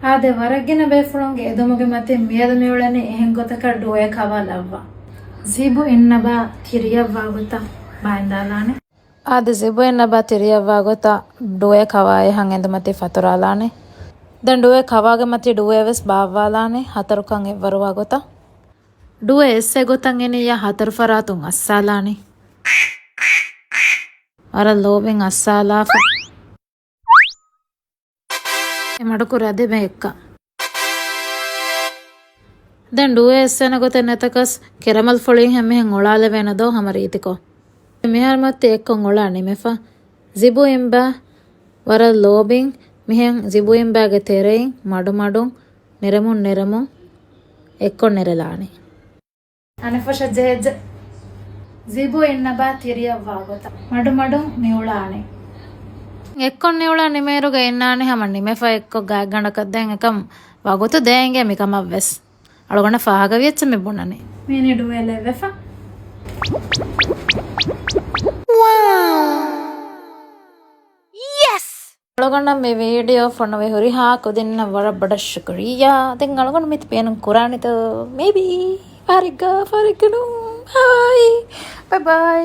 ಆದೆ ಹೊರಗಿನ ಬೇಫುಳಂಗೆ ಎದುಮಗೆ ಮತ್ತೆ ಮೇದು ಮೇಳನೆ ಹೆಂಗೊತಕ ಡೋಯ ಕವಾಲವ್ವ ಜಿಬು ಎನ್ನಬ ತಿರಿಯವ್ವ ಗೊತ್ತಾ ಬಾಂದಾಲಾನೆ ಆದೆ ಜಿಬು ಎನ್ನಬ ತಿರಿಯವ್ವ ಗೊತ್ತಾ ಡೋಯ ಕವಾಯ ಹಂಗೆಂದು ಮತ್ತೆ ಫತುರಾಲಾನೆ ದನ್ ಡೋಯ ಕವಾಗೆ ಮತ್ತೆ ಡೋಯವೆಸ್ ಬಾವ್ವಾಲಾನೆ ಹತರುಕಂ ಎವ್ವರುವ ಗೊತ್ತಾ ಡೋಯ ಎಸ್ಸೆ ಗೊತ್ತಂಗೆನೆಯ ಹತರು ಫರಾತುಂ ಅಸ್ಸಾಲಾನೆ ಅರ ಲೋಬೆಂ ಅಸ್ಸಾಲಾಫ ಮಡಕುರ ಅದೇ ಬೇಕ දැන් ඩුවේ එස්සන ගොත නැතකස් කෙරමල් ෆොලින් හැමෙන් ඔලාල වෙනදෝ හැම රීතිකෝ මෙහර මත් එක්කොන් ඔලා නෙමෙෆා ಜಿಬು ಎಂಬ ವರ ಲೋಬಿಂಗ್ ಮಿಹೆಂ ಜಿಬು ಎಂಬಾಗೆ ತೆರೆಯಿಂ ಮಡು ಮಡುಂ ನೆರಮು ಎಕ್ಕೊನ್ ನೆರಲಾಣಿ ಅನಫಶ ಜೆಜ್ ಜಿಬು ಎನ್ನಬ ತಿರಿಯವ್ವ ಗೊತ್ತ ಮಡು ಮಡುಂ ನಿವುಳಾಣಿ ಎಕ್ಕೊನ್ ನಿವುಳ ನಿಮೇರುಗ ಎನ್ನಾಣಿ ಹಮ ನಿಮೆಫಾ ಎಕ್ಕೊ ಗಾಗಣಕದ್ದೆಂ ಎಕಂ ವಗೊತು ದೇಂಗೆ ಮಿಕಮ ವೆಸ್ ಅಳಗೊಂಡ ಫಾಗವಿಯಚ್ಚ ಮೆಬ್ಬುಣನೆ ಮೇನೆ ಡುವೆಲೆ ವೆಫಾ ಯೆಸ್ ಅಳಗೊಂಡ ಮೆ ವಿಡಿಯೋ ಫೊನ್ನವೆ ಹುರಿ ಹಾಕು ದಿನ ವರ ಬಡ ಶುಕ್ರಿಯಾ ದೆಂ ಅಳಗೊಂಡ ಮಿತ್ ಪೇನು ಕುರಾನಿತ ಮೇಬಿ ಫಾರಿಗನು ಹಾಯ್ ಬೈ ಬೈ